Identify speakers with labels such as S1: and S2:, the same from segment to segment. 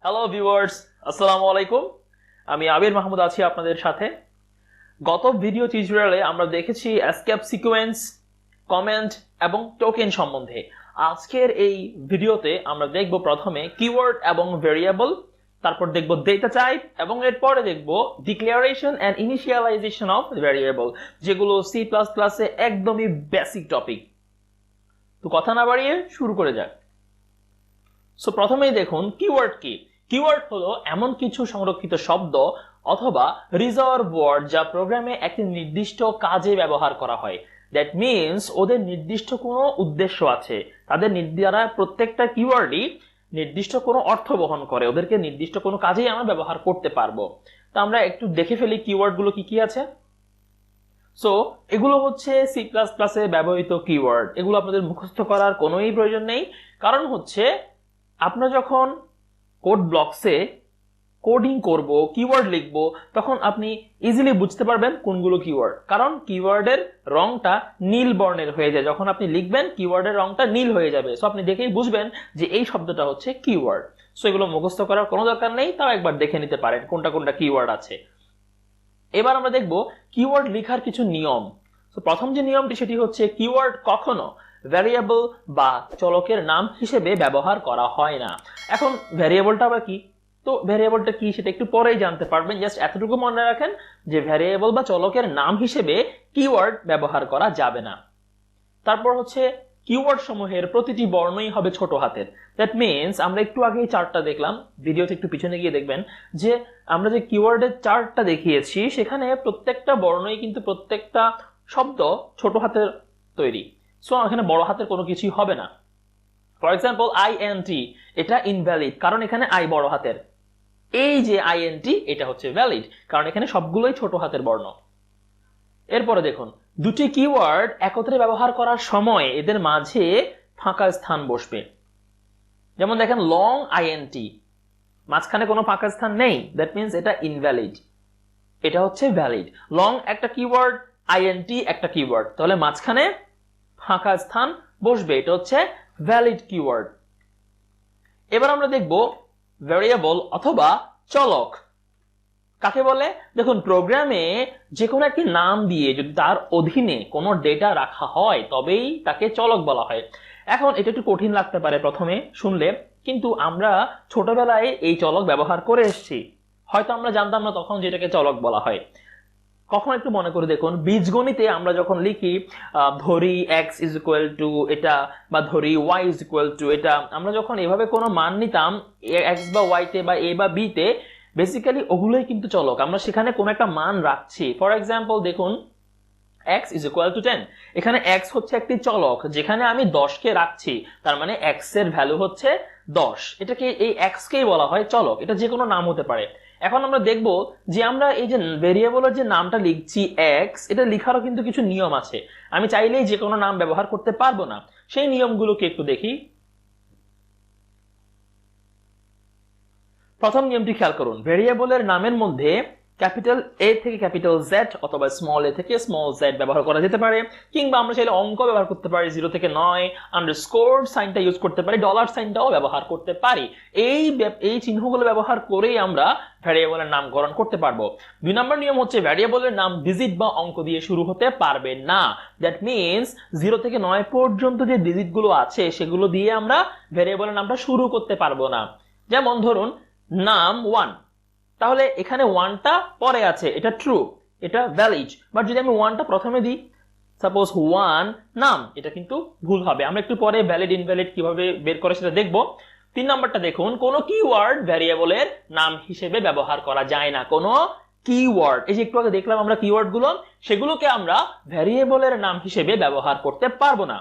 S1: Hello viewers, আসসালামু আলাইকুম। আমি আবির মাহমুদ আছি আপনাদের সাথে। গত ভিডিও টিউটোরিয়ালে আমরা দেখেছি এসকেপ সিকোয়েন্স, কমেন্ট এবং টোকেন সম্বন্ধে। আজকের এই ভিডিওতে আমরা দেখব প্রথমে কিওয়ার্ড এবং ভেরিয়েবল, তারপর দেখব ডেটা টাইপ এবং এরপরে দেখব declaration and initialization of variable, যেগুলো সি++-এ একদমই বেসিক টপিক। তো কথা না বাড়িয়ে শুরু করে যাক। সো প্রথমেই দেখুন কিওয়ার্ড কি। কিওয়ার্ড হলো এমন কিছু সংরক্ষিত শব্দ অথবা রিজার্ভ ওয়ার্ড যা প্রোগ্রামে একটি নির্দিষ্ট কাজে ব্যবহার করা হয়। দ্যাট মিনস ওদের নির্দিষ্ট কোনো উদ্দেশ্য আছে, তাদের দ্বারা প্রত্যেকটা কিওয়ার্ডই নির্দিষ্ট কোনো অর্থ বহন করে, ওদেরকে নির্দিষ্ট কোনো কাজেই আমরা ব্যবহার করতে পারবো। তো আমরা একটু দেখে ফেলি কিওয়ার্ড গুলো কি কি আছে। সো এগুলো হচ্ছে সি++-এ ব্যবহৃত কিওয়ার্ড। এগুলো আপনাদের মুখস্থ করার কোনোই প্রয়োজন নেই, কারণ হচ্ছে আপনারা যখন কোড ব্লকসে কোডিং করব, কিওয়ার্ড লিখব, তখন আপনি ইজিলি বুঝতে পারবেন কোনগুলো কিওয়ার্ড, কারণ কিওয়ার্ডের রংটা নীল বর্ণের হয়ে যায়। যখন আপনি লিখবেন কিওয়ার্ডের রংটা নীল হয়ে যাবে, সো আপনি দেখেই বুঝবেন যে এই শব্দটা হচ্ছে কিওয়ার্ড। সো এগুলো মুখস্থ করার কোনো দরকার নেই, তাও একবার দেখে নিতে পারেন কোনটা কোনটা কিওয়ার্ড আছে। এবার আমরা দেখব কিওয়ার্ড লেখার কিছু নিয়ম। তো প্রথম যে নিয়মটি সেটি হচ্ছে কিওয়ার্ড কখনো ভ্যারিয়েবল বা চলকের নাম হিসেবে ব্যবহার করা হয় না। এখন ভ্যারিয়েবলটা আবার কি? তো ভ্যারিয়েবলটা কি সেটা একটু পরেই জানতে পারবেন, জাস্ট এতটুকু মনে রাখেন যে ভ্যারিয়েবল বা চলকের নাম হিসেবে কিওয়ার্ড ব্যবহার করা যাবে না। তারপর হচ্ছে কিওয়ার্ড সমূহের প্রতিটি বর্ণই হবে ছোট হাতের। দ্যাট মিনস আমরা একটু আগেই চার্টটা দেখলাম, ভিডিওতে একটু পিছনে গিয়ে দেখবেন যে আমরা যে কিওয়ার্ডের চার্টটা দেখিয়েছি সেখানে প্রত্যেকটা বর্ণই কিন্তু প্রত্যেকটা শব্দ ছোট হাতের তৈরি। সো এখানে বড় হাতের কোনো কিছুই হবে না। ফর এক্সাম্পল INT, এটা ইনভ্যালিড কারণ এখানে আই বড় হাতের। এই যে INT এটা হচ্ছে ভ্যালিড কারণ এখানে সবগুলোই ছোট হাতের বর্ণ। এরপরে দেখুন দুটি কিওয়ার্ড একত্রে ব্যবহার করার সময় এদের মাঝে ফাঁকা স্থান বসবে। যেমন দেখেন লং INT, মাঝখানে কোনো ফাঁকা স্থান নেই, দ্যাট মিনস এটা ইনভ্যালিড, এটা হচ্ছে ভ্যালিড। লং একটা কিওয়ার্ড, INT একটা কিওয়ার্ড, তাহলে মাঝখানে ফাঁকা স্থান বসবে, এটা হচ্ছে ভ্যালিড কিওয়ার্ড। এবার আমরা দেখব ভেরিয়েবল অথবা চলক কাকে বলে। দেখুন প্রোগ্রামে যে কোনো একটি নাম দিয়ে যদি তার অধীনে কোনো ডেটা রাখা হয় তবেই তাকে চলক বলা হয়। এখন এটা একটু কঠিন লাগতে পারে প্রথমে শুনলে, কিন্তু আমরা ছোটবেলায় এই চলক ব্যবহার করে এসেছি, হয়তো আমরা জানতাম না তখন যেটাকে চলক বলা হয়। কখন একটু মনে করে দেখুন, বীজগণিতে আমরা যখন লিখি ধরি x = এটা বা ধরি y = এটা, আমরা যখন এভাবে কোনো মান নিতাম x বা y তে বা a বা b তে, বেসিক্যালি ওগুলোই কিন্তু চলক, আমরা সেখানে কোনো একটা মান রাখছি। ফর এক্সাম্পল দেখুন x = 10, এখানে x হচ্ছে একটি চলক যেখানে আমি 10 কে রাখছি, তার মানে x এর ভ্যালু হচ্ছে 10। এটাকে এই x কেই বলা হয় চলক, এটা যে কোনো নাম হতে পারে। এখন আমরা দেখব যে আমরা এই যে ভেরিয়েবলের যে নামটা লিখছি x, এটা লেখারও কিন্তু কিছু নিয়ম আছে। আমি চাইলেই যে কোনো নাম ব্যবহার করতে পারবো না, সেই নিয়মগুলোকে একটু দেখি। প্রথম নিয়মটি খেয়াল করুন, ভেরিয়েবলের নামের মধ্যে ক্যাপিটাল A থেকে ক্যাপিটাল Z অথবা স্মল a থেকে স্মল z ব্যবহার করা যেতে পারে, কিংবা আমরা চাইলে অঙ্ক ব্যবহার করতে পারি, 0 থেকে 9, আন্ডারস্কোর সাইনটা ইউজ করতে পারি, ডলার সাইনটাও ব্যবহার করতে পারি। এই চিহ্নগুলো ব্যবহার করেই আমরা ভ্যারিয়েবলের নামকরণ করতে পারবো। 2 নম্বর নিয়ম হচ্ছে ভ্যারিয়েবলের নাম ডিজিট বা অঙ্ক দিয়ে শুরু হতে পারবে না। দ্যাট মিনস 0 থেকে 9 পর্যন্ত যে ডিজিটগুলো আছে সেগুলো দিয়ে আমরা ভ্যারিয়েবলের নামটা শুরু করতে পারবো না। যেমন ধরুন নাম 1, তাহলে এখানে 1টা পরে আছে, এটা ট্রু, এটা ভ্যালিড। বাট যদি আমি 1টা প্রথমে দিই, সাপোজ 1 নাম, এটা কিন্তু ভুল হবে। আমরা একটু পরে ভ্যালিড ইনভ্যালিড কিভাবে বের করে সেটা দেখব। 3 নম্বরটা দেখুন, কোন কিওয়ার্ড ভ্যারিয়েবলের নাম হিসেবে ব্যবহার করা যায় না। কোন কিওয়ার্ড, এই যে একটু আগে দেখলাম আমরা কিওয়ার্ড গুলো, সেগুলোকে আমরা ভ্যারিয়েবলের নাম হিসেবে ব্যবহার করতে পারবো না।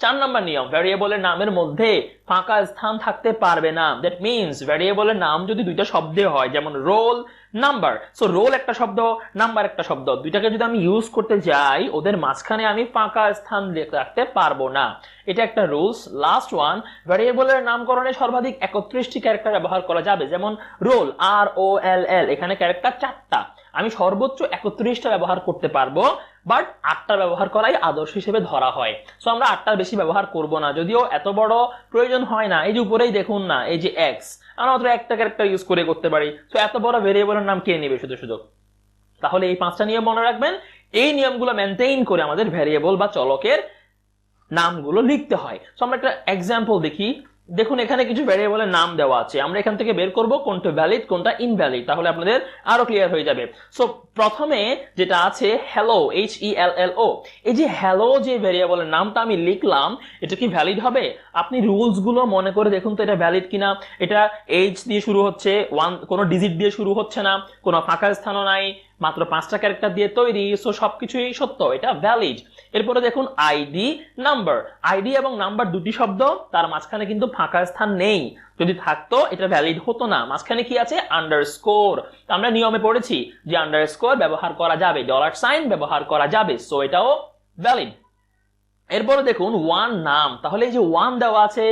S1: 4 নম্বর নিয়ম, ভ্যারিয়েবলের নামের মধ্যে ফাঁকা স্থান থাকতে পারবে না। দ্যাট মিনস ভ্যারিয়েবলের নাম যদি দুইটা শব্দে হয়, যেমন রোল নাম্বার, সো রোল একটা শব্দ, নাম্বার একটা শব্দ, দুইটাকে যদি আমি ইউজ করতে যাই ওদের মাঝখানে আমি ফাঁকা স্থান রাখতে পারবো না, এটা একটা রুলস। লাস্ট ওয়ান, ভ্যারিয়েবলের নামকরণে সর্বাধিক 31টি ক্যারেক্টার ব্যবহার করা যাবে। যেমন রোল ROLL, এখানে ক্যারেক্টার 4টা, আমি সর্বোচ্চ 31টা ব্যবহার করতে পারবো, বাট 8টা ব্যবহার করাই আদর্শ হিসেবে ধরা হয়। সো আমরা 8টার বেশি ব্যবহার করব না, যদিও এত বড় প্রয়োজন হয় না। এই যে উপরেই দেখুন না, এই যে এক্স, আমরা মাত্র একটা ক্যারেক্টার ইউজ করে করতে পারি। সো এত বড় ভেরিয়েবলের নাম কে নেবে শুধু শুধু? তাহলে এই 5টা নিয়ম মনে রাখবেন। এই নিয়মগুলো মেনটেইন করে আমাদের ভেরিয়েবল বা চলকের নামগুলো লিখতে হয়। সো আমরা একটা এক্সাম্পল দেখি। দেখুন এখানে কিছু ভেরিয়েবলের নাম দেওয়া আছে, আমরা এখান থেকে বের করব কোনটা ভ্যালিড কোনটা ইনভ্যালিড, তাহলে আপনাদের আরো ক্লিয়ার হয়ে যাবে। সো প্রথমে যেটা আছে হ্যালো, HELLO, এই যে হ্যালো যে ভেরিয়েবলের নামটা আমি লিখলাম, এটা কি ভ্যালিড হবে? আপনি রুলস গুলো মনে করে দেখুন তো এটা ভ্যালিড কিনা। এটা H দিয়ে শুরু হচ্ছে, কোনো ডিজিট দিয়ে শুরু হচ্ছে না, কোনো ফাঁকা স্থানও নাই, মাত্র 5টা ক্যারেক্টার দিয়ে তৈরি। সো সবকিছুই সত্য, এটা ভ্যালিড। এরপরে দেখুন আইডি, নাম্বার। আইডি এবং নাম্বার দুটি শব্দ, তার মাঝখানে কিন্তু ফাঁকা স্থান নেই। যদি থাকতো এটা ভ্যালিড হতো না। মাঝখানে কি আছে? আন্ডারস্কোর। আমরা নিয়মে পড়েছি যে আন্ডারস্কোর ব্যবহার করা যাবে, ডলার সাইন ব্যবহার করা যাবে। সো এটাও ভ্যালিড। এরপরে দেখুন ওয়ান নাম, তাহলে এই যে ওয়ান দেওয়া আছে,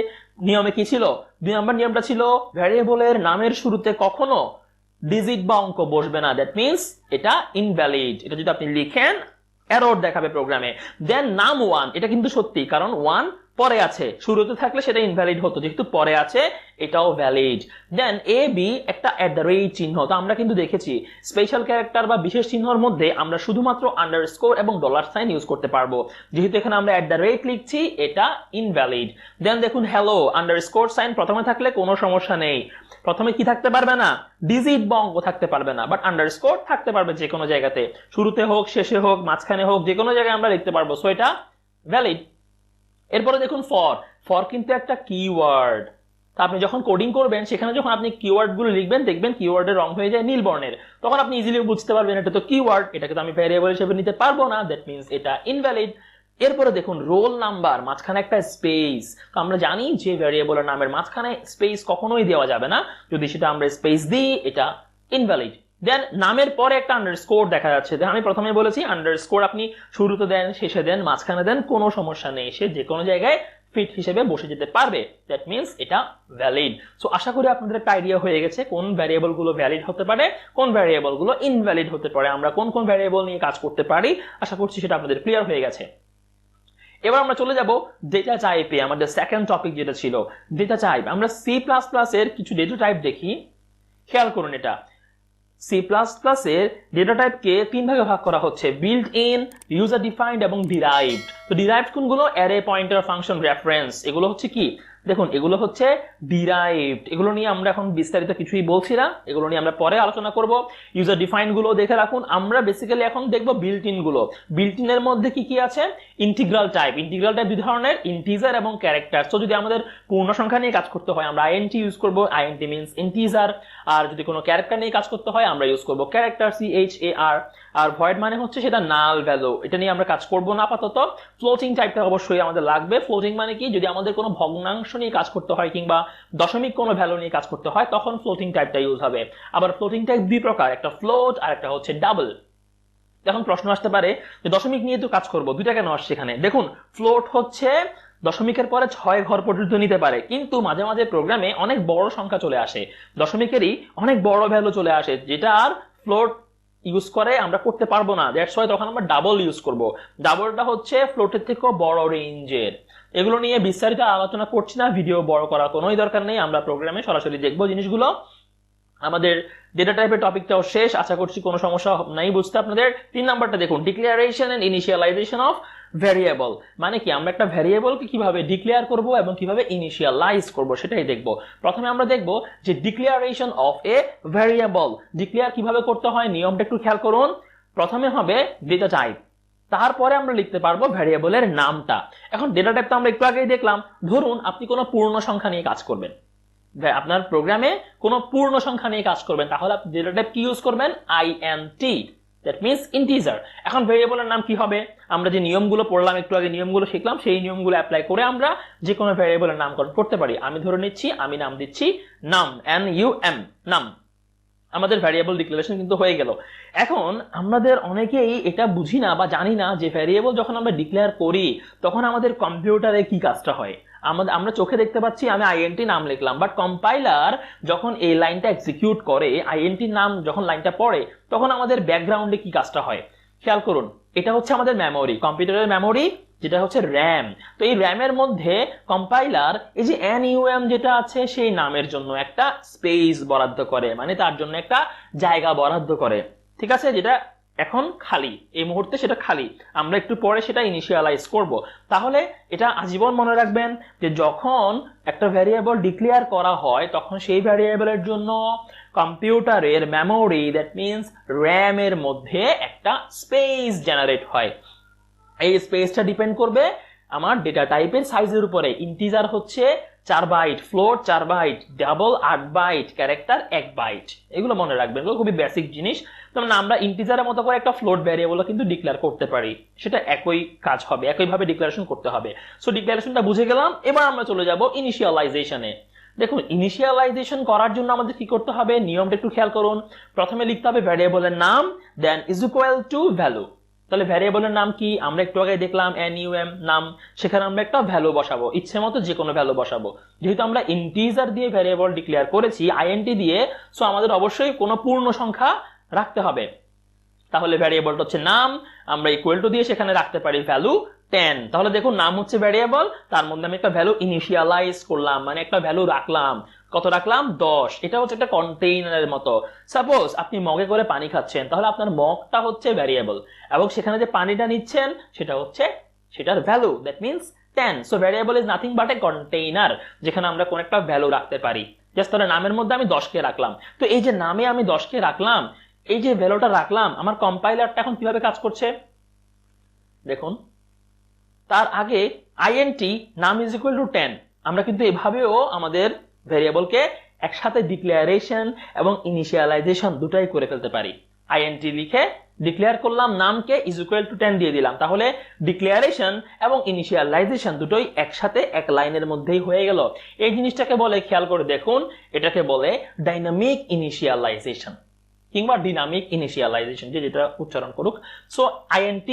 S1: নিয়মে কি ছিল? 2 নম্বর নিয়মটা ছিল ভ্যারিয়েবলের নামের শুরুতে কখনো ডিজিট বা অঙ্ক বসবে না। দ্যাট মিনস এটা ইনভ্যালিড। এটা যদি আপনি লিখেন এরর দেখাবে প্রোগ্রামে। দেন নাম ওয়ান, এটা কিন্তু সত্যি, কারণ ওয়ান পরে আছে, শুরুতে থাকলে সেটা ইনভ্যালিড হতো, যেহেতু পরে আছে এটাও ভ্যালিড। দেন AB একটা @ চিহ্ন, তো আমরা কিন্তু দেখেছি স্পেশাল ক্যারেক্টার বা বিশেষ চিহ্নের মধ্যে আমরা শুধুমাত্র আন্ডারস্কোর এবং ডলার সাইন ইউজ করতে পারবো, যেহেতু এখানে আমরা @ লিখছি, এটা ইনভ্যালিড। দেন দেখুন হ্যালো, আন্ডারস্কোর সাইন প্রথমে থাকলে কোনো সমস্যা নেই, প্রথমে কি থাকতে পারবে না? ডিজিট বা অঙ্ক থাকতে পারবে না, বাট আন্ডারস্কোর থাকতে পারবে যে কোনো জায়গাতে, শুরুতে হোক, শেষে হোক, মাঝখানে হোক, যে কোনো জায়গায় আমরা লিখতে পারবো। সো এটা ভ্যালিড। এরপরে দেখুন ফর, ফর কিন্তু একটা কিওয়ার্ড। আপনি যখন কোডিং করবেন সেখানে যখন আপনি কিওয়ার্ড গুলো লিখবেন, দেখবেন কিওয়ার্ডের রং হয়ে যায় নীল বর্ণের, তখন আপনি ইজিলি বুঝতে পারবেন এটা তো কিওয়ার্ড, এটাকে তো আমি ভ্যারিয়েবল হিসেবে নিতে পারবো না। দ্যাট মিনস এটা ইনভ্যালিড। এরপরে দেখুন রোল নাম্বার, মাঝখানে একটা স্পেস। তো আমরা জানি যে ভ্যারিয়েবলের নামের মাঝখানে স্পেস কখনোই দেওয়া যাবে না, যদি সেটা আমরা স্পেস দিই এটা ইনভ্যালিড। দেন নামের পরে একটা আন্ডারস্কোর দেখা যাচ্ছে, আমি প্রথমে বলেছি আন্ডারস্কোর আপনি শুরুতে দেন, শেষে দেন, মাঝখানে দেন, কোনো সমস্যা নেই, সে যে কোনো জায়গায় ফিট হিসেবে বসে যেতে পারবে। দ্যাট মিনস এটা ভ্যালিড। সো আশা করি আপনাদের একটা আইডিয়া হয়ে গেছে কোন ভ্যারিয়েবল গুলো ভ্যালিড হতে পারে, কোন ভ্যারিয়েবল গুলো ইনভ্যালিড হতে পারে, আমরা কোন কোন ভ্যারিয়েবল নিয়ে কাজ করতে পারি। আশা করছি সেটা আপনাদের ক্লিয়ার হয়ে গেছে। এবার আমরা চলে যাব ডেটা টাইপে, আমাদের সেকেন্ড টপিক যেটা ছিল ডেটা টাইপ। আমরা C++ এর কিছু ডেটা টাইপ দেখি, খেয়াল করুন। এটা C++ এর ডেটা টাইপকে 3 ভাগে ভাগ করা হচ্ছে, বিল্ট ইন, ইউজার ডিফাইন্ড এবং ডিরাইভড। তো ডিরাইভড কোনগুলো? Array, pointer, function, reference. এগুলো হচ্ছে কি? দেখুন এগুলো হচ্ছে ডিরাইভড। এগুলো নিয়ে আমরা এখন বিস্তারিত কিছুই বলছি না, এগুলো নিয়ে আমরা পরে আলোচনা করব। ইউজার ডিফাইন্ড গুলো দেখে রাখুন। আমরা বেসিক্যালি এখন দেখব বিল্ট ইন গুলো। বিল্ট ইন এর মধ্যে কি কি আছে? Integral type. ইন্টিগ্রাল টাইপ দুই ধরনের, ইন্টিজার এবং ক্যারেক্টার। তো যদি আমাদের পূর্ণ সংখ্যা নিয়ে কাজ করতে হয় আমরা INT ইউজ করব, INT মিন্স ইন্টিজার। আর যদি কোনো ক্যারেক্টার নিয়ে কাজ করতে হয় আমরা ইউজ করব ক্যারেক্টার, CHAR। আর ভয়েড মানে হচ্ছে সেটা নাল ভ্যালু, এটা নিয়ে আমরা কাজ করব না আপাতত। ফ্লোটিং টাইপটা অবশ্যই আমাদের লাগবে। ফ্লোটিং মানে কি? যদি আমাদের কোনো ভগ্নাংশ নিয়ে কাজ করতে হয় কিংবা দশমিক কোনো ভ্যালু নিয়ে কাজ করতে হয় তখন ফ্লোটিং টাইপটা ইউজ হবে। আবার ফ্লোটিং টাইপ দুই প্রকার, একটা ফ্লোট আর একটা হচ্ছে ডাবল। এখন প্রশ্ন আসতে পারে যে দশমিক নিয়ে তো কাজ করব, দুইটা কেন আসছে এখানে? দেখুন ফ্লোট হচ্ছে দশমিকের পরে 6 ঘর পর্যন্ত নিতে পারে, কিন্তু মাঝে মাঝে প্রোগ্রামে অনেক বড় সংখ্যা চলে আসে, দশমিকেরই অনেক বড় ভ্যালু চলে আসে, যেটা আর ফ্লোট ইউজ করে আমরা করতে পারবো না। দ্যাটস ওয়াই তখন আমরা ডাবল ইউজ করব। ডাবলটা হচ্ছে ফ্লোটের থেকেও বড় রেঞ্জের। এগুলো নিয়ে বিস্তারিত আলোচনা করছি না, ভিডিও বড় করার কোনোই দরকার নেই, আমরা প্রোগ্রামে সরাসরি দেখবো জিনিসগুলো। আমাদের ডেটা টাইপের টপিকটাও শেষ, আশা করছি কোনো সমস্যা নাই বুঝতে আপনাদের। 3 নাম্বারটা দেখুন, declaration and initialization of variable. মানে কি? আমরা একটা ভ্যারিয়েবলকে কিভাবে ডিক্লেয়ার করব এবং কিভাবে ইনিশিয়ালাইজ করব সেটাই দেখব। প্রথমে আমরা দেখব যে declaration of A variable, declare কিভাবে করতে হয় নিয়মটা একটু খেয়াল করুন। প্রথমে হবে ডেটা টাইপ, তারপরে আমরা লিখতে পারবো ভ্যারিয়েবলের নামটা। এখন ডেটা টাইপ তো আমরা একটু আগেই দেখলাম। ধরুন আপনি কোনো পূর্ণ সংখ্যা নিয়ে কাজ করবেন, আপনার প্রোগ্রামে কোনো পূর্ণ সংখ্যা নিয়ে কাজ করবেন, তাহলে আপনি ডেটা টাইপ কি ইউজ করবেন? INT, that means integer. এখন ভ্যারিয়েবলের নাম কি হবে? আমরা যে নিয়মগুলো পড়লাম একটু আগে, নিয়মগুলো শিখলাম, সেই নিয়মগুলো অ্যাপ্লাই করে আমরা যে কোনো ভ্যারিয়েবলের নামকরণ করতে পারি। আমি ধরে নিচ্ছি আমি নাম দিচ্ছি নাম, NUM, নাম। আমাদের ভ্যারিয়েবল ডিক্লারেশন কিন্তু হয়ে গেল। এখন আমাদের অনেকেই এটা বুঝি না বা জানি না যে ভ্যারিয়েবল যখন আমরা ডিক্লেয়ার করি তখন আমাদের কম্পিউটারে কি কাজটা হয়। আমরা চোখে দেখতে পাচ্ছি আমি আইএনটি নাম লিখলাম, বাট কম্পাইলার যখন এই লাইনটা এক্সিকিউট করে, আইএনটি নাম যখন লাইনটা পড়ে, তখন আমাদের ব্যাকগ্রাউন্ডে কি কাজটা হয় খেয়াল করুন। এটা হচ্ছে আমাদের মেমোরি, কম্পিউটারের মেমোরি, যেটা হচ্ছে র্যাম। তো এই র্যামের মধ্যে কম্পাইলার এই যে NUM যেটা আছে সেই নামের জন্য একটা স্পেস বরাদ্দ করে, মানে তার জন্য একটা জায়গা বরাদ্দ করে, ঠিক আছে, যেটা এখন খালি, এই মুহূর্তে সেটা খালি, আমরা একটু পরে সেটা ইনিশিয়ালাইজ করব। তাহলে এটা আজীবন মনে রাখবেন যে যখন একটা ভ্যারিয়েবল ডিক্লেয়ার করা হয় তখন সেই ভ্যারিয়েবলের জন্য কম্পিউটারের মেমোরি, দ্যাট মিনস র্যাম এর মধ্যে একটা স্পেস জেনারেট হয়। এই স্পেসটা ডিপেন্ড করবে আমার ডেটা টাইপের সাইজের উপরে। ইন্টিজার হচ্ছে 4 byte, float 4 byte, double 8 byte, character 1 byte. এগুলো মনে রাখবেন, এগুলো খুবই বেসিক জিনিস। যেমন আমরা ইন্টিজারের মতো করে একটা ফ্লোট ভ্যারিয়েবলও কিন্তু ডিক্লেয়ার করতে পারি, সেটা একই কাজ হবে, একইভাবে ডিক্লারেশন করতে হবে। সো ডিক্লারেশনটা বুঝে গেলাম, এবার আমরা চলে যাব ইনিশিয়ালাইজেশনে। দেখুন, ইনিশিয়ালাইজেশন করার জন্য আমাদের কি করতে হবে, নিয়মটা একটু খেয়াল করুন। প্রথমে লিখতে হবে ভ্যারিয়েবলের নাম, দেন ইজ ইকুয়াল টু ভ্যালু। তাহলে ভ্যারিয়েবলের নাম কি, আমরা একটু আগে দেখলাম NUM নাম, সেখানে আমরা একটা ভ্যালু বসাবো, ইচ্ছে মতো যে কোনো ভ্যালু বসাবো। যেহেতু আমরা ইন্টিজার দিয়ে ভ্যারিয়েবল ডিক্লেয়ার করেছি INT দিয়ে, সো আমাদের অবশ্যই কোনো পূর্ণ সংখ্যা রাখতে হবে। তাহলে ভ্যারিয়েবলটা হচ্ছে নাম, আমরা ইকুয়াল টু দিয়ে সেখানে রাখতে পারি ভ্যালু 10। তাহলে দেখুন, নাম হচ্ছে ভ্যারিয়েবল, তার মধ্যে আমি একটা ভ্যালু ইনিশিয়ালাইজ করলাম, মানে একটা ভ্যালু রাখলাম। কত রাখলাম, 10। এটা হচ্ছে একটা কন্টেইনারের মতো। সাপোজ আপনি মগে করে পানি খাচ্ছেন, তাহলে আপনার মগটা হচ্ছে ভ্যারিয়েবল, এবং সেখানে যে পানিটা নিচ্ছেন সেটা হচ্ছে সেটার value, that means 10। So variable is nothing but A container, যেখানে আমরা কোন একটা ভ্যালু রাখতে পারি। জাস্ট তাহলে নামের মধ্যে আমি 10কে রাখলাম। তো এই যে নামে আমি 10কে রাখলাম, এই যে ভ্যালুটা রাখলাম, আমার কম্পাইলারটা এখন কিভাবে কাজ করছে দেখুন। তার আগে INT নাম ইজ ইকুয়াল টু 10, আমরা কিন্তু এভাবেও আমাদের ভ্যারিয়েবলকে একসাথে ডিক্লারেশন এবং ইনিশিয়ালাইজেশন দুটাই করে ফেলতে পারি। INT লিখে ডিক্লেয়ার করলাম নামকে, ইজ ইকুয়াল টু 10 দিয়ে দিলাম, তাহলে ডিক্লারেশন এবং ইনিশিয়ালাইজেশন দুটোই একসাথে এক লাইনের মধ্যেই হয়ে গেল। এই জিনিসটাকে বলে, খেয়াল করে দেখুন, এটাকে বলে ডাইনামিক ইনিশিয়ালাইজেশন কিংবা ডিনামিক ইনিশিয়ালাইজেশন, যে যেটা উচ্চারণ করুক। সো INT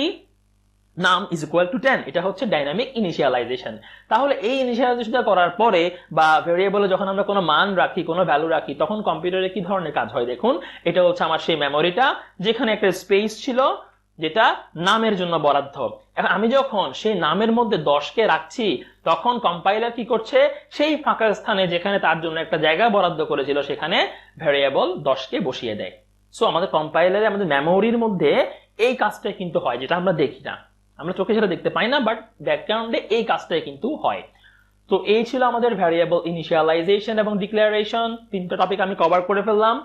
S1: নাম ইজ ইকুয়াল টু 10, এটা হচ্ছে ডাইনামিক ইনিশিয়ালাইজেশন। তাহলে এই ইনিশিয়ালাইজেশনটা করার পরে বা ভেরিয়েবলে যখন আমরা কোনো মান রাখি, কোনো ভ্যালু রাখি, তখন কম্পিউটারে কি ধরনের কাজ হয় দেখুন। এটা হচ্ছে আমার সেই মেমোরিটা, যেখানে একটা স্পেস ছিল যেটা নামের জন্য বরাদ্দ। এখন আমি যখন সেই নামের মধ্যে 10কে রাখছি, তখন কম্পাইলার কি করছে, সেই ফাঁকা স্থানে যেখানে তার জন্য একটা জায়গা বরাদ্দ করেছিল সেখানে ভ্যারিয়েবল 10কে বসিয়ে দেয়। সো আমাদের কম্পাইলারে, আমাদের মেমোরির মধ্যে এই কাজটাই কিন্তু হয়, যেটা আমরা দেখি না, আমরা চোখে সেটা দেখতে পাই না, বাট ব্যাকগ্রাউন্ডে এই কাজটাই কিন্তু হয়। তো এই ছিল আমাদের ভ্যারিয়েবল ইনিশিয়ালাইজেশন এবং ডিক্লারেশন। 3টা টপিক আমি কভার করে ফেললাম,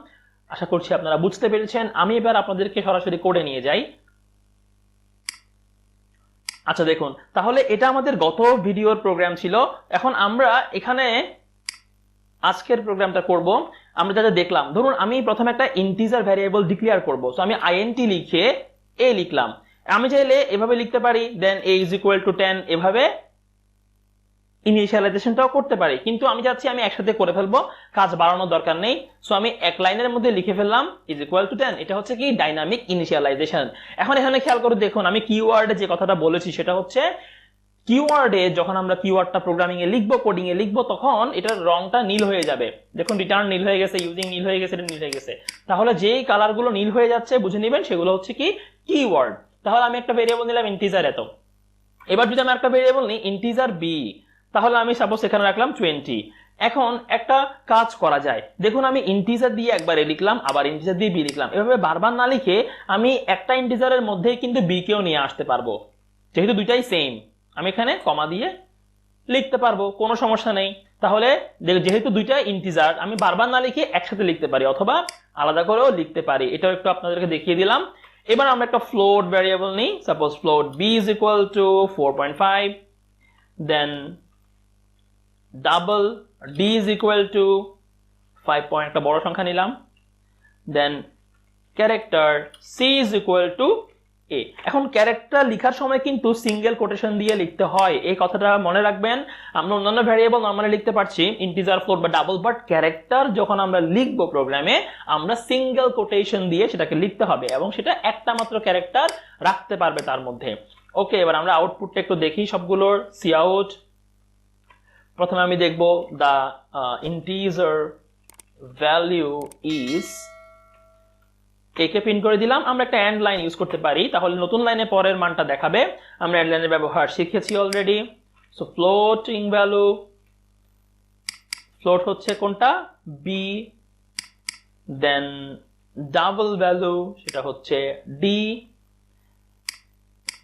S1: আশা করছি আপনারা বুঝতে পেরেছেন। আমি এবার আপনাদেরকে সরাসরি কোডে নিয়ে যাই। আচ্ছা দেখুন, তাহলে এটা আমাদের গত ভিডিওর প্রোগ্রাম ছিল। এখন আমরা এখানে আজকের প্রোগ্রামটা করব। আমরা যা যা দেখলাম, ধরুন আমি প্রথমে একটা ইন্টিজার ভ্যারিয়েবল ডিক্লেয়ার করব, সো আমি INT লিখে a লিখলাম। আমি চাইলে এভাবে লিখতে পারি, দেন a ইজ ইকুয়াল টু 10, এভাবে ইনিশিয়ালাইজেশনটাও করতে পারি, কিন্তু আমি চাচ্ছি আমি একসাথে করে ফেলবো, কাজ বাড়ানোর দরকার নেই। সো আমি এক লাইনের মধ্যে লিখে ফেললাম ইজ ইকুয়াল টু 10। এটা হচ্ছে কি ডাইনামিক ইনিশিয়ালাইজেশন। এখন এখানে খেয়াল করে দেখুন, আমি কিওয়ার্ডে যে কথাটা বলেছি সেটা হচ্ছে, কিওয়ার্ডে যখন আমরা কিওয়ার্ডটা প্রোগ্রামিং এ লিখবো, কোডিং এ লিখবো, তখন এটার রংটা নীল হয়ে যাবে। দেখুন, রিটার্ন নীল হয়ে গেছে, ইউজিং নীল হয়ে গেছে, এটা নীল হয়ে গেছে। তাহলে যেই কালার গুলো নীল হয়ে যাচ্ছে বুঝে নেবেন সেগুলো হচ্ছে কি কিওয়ার্ড। তাহলে আমি একটা ভেরিয়েবল নিলাম ইন্টিজার এত। এবার যদি আমি একটা ভেরিয়েবল নিই ইন্টিজার b, তাহলে আমি সাপোজ এখানে রাখলাম 20। এখন একটা কাজ করা যায়, দেখুন আমি ইন্টিজার দিয়ে একবারে লিখলাম, আবার ইন্টিজার দিয়ে b লিখলাম, এভাবে বারবার না লিখে আমি একটা ইন্টিজারের মধ্যেই কিন্তু b কেও নিয়ে আসতে পারবো, যেহেতু দুইটাই সেম। আমি এখানে কমা দিয়ে লিখতে পারবো, কোনো সমস্যা নেই। তাহলে যেহেতু দুইটা ইন্টিজার, আমি বারবার না লিখে একসাথে লিখতে পারি অথবা আলাদা করেও লিখতে পারি, এটাও একটু আপনাদেরকে দেখিয়ে দিলাম। এবার আমরা একটা ফ্লোট ভ্যারিয়েবল নিই, suppose float b is equal to 4.5, then double d is equal to 5 একটা বড় সংখ্যা নিলাম, then character c is equal to a। এখন ক্যারেক্টার লেখার সময় কিন্তু সিঙ্গেল কোটেশন দিয়ে লিখতে হয়, এই কথাটা মনে রাখবেন। আমরা অন্যান্য ভ্যারিয়েবল নরমালি লিখতে পারছি ইন্টিজার, ফ্লোট বা ডাবল, বাট ক্যারেক্টার যখন আমরা লিখবো প্রোগ্রামে, আমরা সিঙ্গেল কোটেশন দিয়ে সেটাকে লিখতে হবে, এবং সেটা একটা মাত্র ক্যারেক্টার রাখতে পারবে তার মধ্যে। ওকে, এবার আমরা আউটপুটটা একটু দেখি সবগুলোর। সি আউট প্রথমে আমি দেখব the integer value is K print করে দিলাম। আমরা একটা এন্ড লাইন ইউজ করতে পারি, তাহলে নতুন লাইনে পরের মানটা দেখাবে। আমরা এন্ড লাইনের ব্যবহার শিখেছি already. So floating value, float হচ্ছে কোনটা, বি, দেন ডাবল ভ্যালু সেটা হচ্ছে ডি,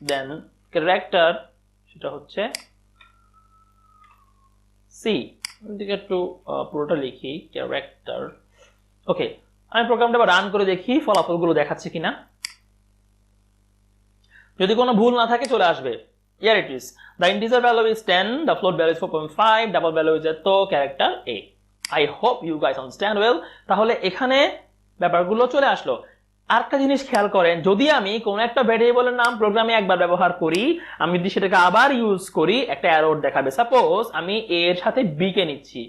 S1: দেন ক্যারেক্টার সেটা হচ্ছে সি। একটু পুরোটা লিখি, ক্যারেক্টার। ওকে, আমি প্রোগ্রামটা রান করে দেখি ফলাফলগুলো দেখাচ্ছে কিনা। যদি কোনো ভুল না থাকে চলে আসবে। Here it is. The integer value is 10, the float value is 4.5, double value is এত, character A. I hope you guys understand well. তাহলে এখানে ব্যাপারগুলো চলে আসলো। আরেকটা জিনিস খেয়াল করেন, যদি আমি কোনো একটা ভ্যারিয়েবলের নাম প্রোগ্রামে একবার ব্যবহার করি, আমি যদি সেটাকে আবার ইউজ করি, একটা এরর দেখাবে। সাপোজ আমি A এর সাথে B কে নিচ্ছি,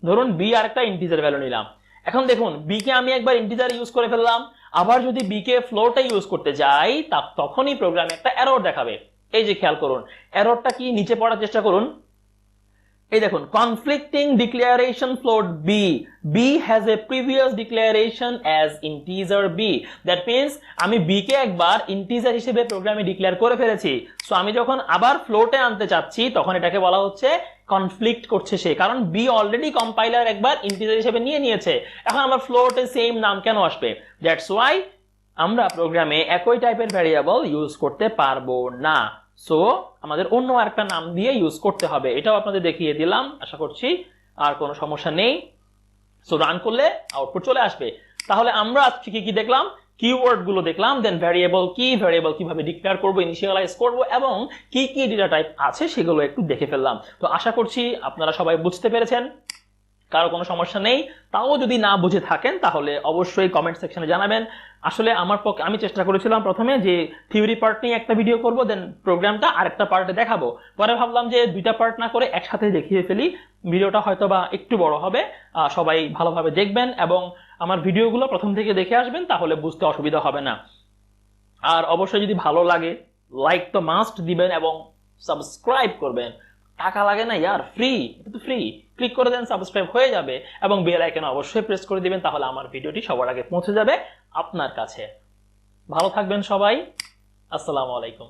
S1: ধরুন B আর একটা ইন্টিজার ভ্যালু নিলাম। এখন দেখুন B কে আমি একবার ইন্টিজার ইউজ করে ফেললাম, আবার যদি B কে ফ্লোটে ইউজ করতে যাই তখনই প্রোগ্রামে একটা এরর দেখাবে। এই যে খেয়াল করুন, এররটা কি, নিচে পড়ার চেষ্টা করুন। এই দেখুন, conflicting declaration float B, B has a previous declaration as integer B. That means আমি বি কে একবার ইন্টিজার হিসেবে প্রোগ্রামে ডিক্লেয়ার করে ফেলেছি। সো আমি যখন আবার ফ্লোটে আনতে চাচ্ছি তখন এটাকে বলা হচ্ছে কনফ্লিক্ট করছে সে, কারণ বি অলরেডি কম্পাইলার একবার ইন্টিজার হিসেবে নিয়ে নিয়েছে। এখন আমার ফ্লোটে সেম নাম কেন আসবে? দ্যাটস ওয়াই আমরা প্রোগ্রামে একই টাইপের ভ্যারিয়েবল ইউজ করতে পারবো না। সো আমাদের অন্য আরেকটা নাম দিয়ে ইউজ করতে হবে। এটাও আপনাদের দেখিয়ে দিলাম, আশা করছি আর কোনো সমস্যা নেই। সো রান করলে আউটপুট চলে আসবে। তাহলে আমরা আজকে কি দেখলাম, কিওয়ার্ড গুলো দেখলাম, দেন ভ্যারিয়েবল কি, ভ্যারিয়েবল কিভাবে ডিক্লেয়ার করব, ইনিশিয়ালাইজ করব, এবং কি কি ডেটা টাইপ আছে সেগুলো একটু দেখে ফেললাম। তো আশা করছি আপনারা সবাই বুঝতে পেরেছেন, কারো কোনো সমস্যা নেই। তাও যদি না বুঝে থাকেন তাহলে অবশ্যই কমেন্ট সেকশনে জানাবেন। আসলে আমি চেষ্টা করেছিলাম প্রথমে যে থিওরি পার্ট নিয়ে একটা ভিডিও করব, দেন প্রোগ্রামটা আরেকটা পার্টে দেখাবো। পরে ভাবলাম যে দুইটা পার্ট না করে একসাথে দেখিয়ে ফেলি, ভিডিওটা হয়তো বা একটু বড় হবে। সবাই ভালোভাবে দেখবেন এবং আমার ভিডিওগুলো প্রথম থেকে দেখে আসবেন, তাহলে বুঝতে অসুবিধা হবে না। আর অবশ্যই যদি ভালো লাগে লাইক তো মাস্ট দিবেন এবং সাবস্ক্রাইব করবেন। টাকা লাগে না ইয়ার, ফ্রি, এটা তো ফ্রি। ক্লিক করে দেন, সাবস্ক্রাইব হয়ে যাবে এবং বেল আইকন অবশ্যই প্রেস করে দিবেন, তাহলে আমার ভিডিওটি সবার আগে পৌঁছে যাবে আপনার কাছে। ভালো থাকবেন সবাই, আসসালামু আলাইকুম।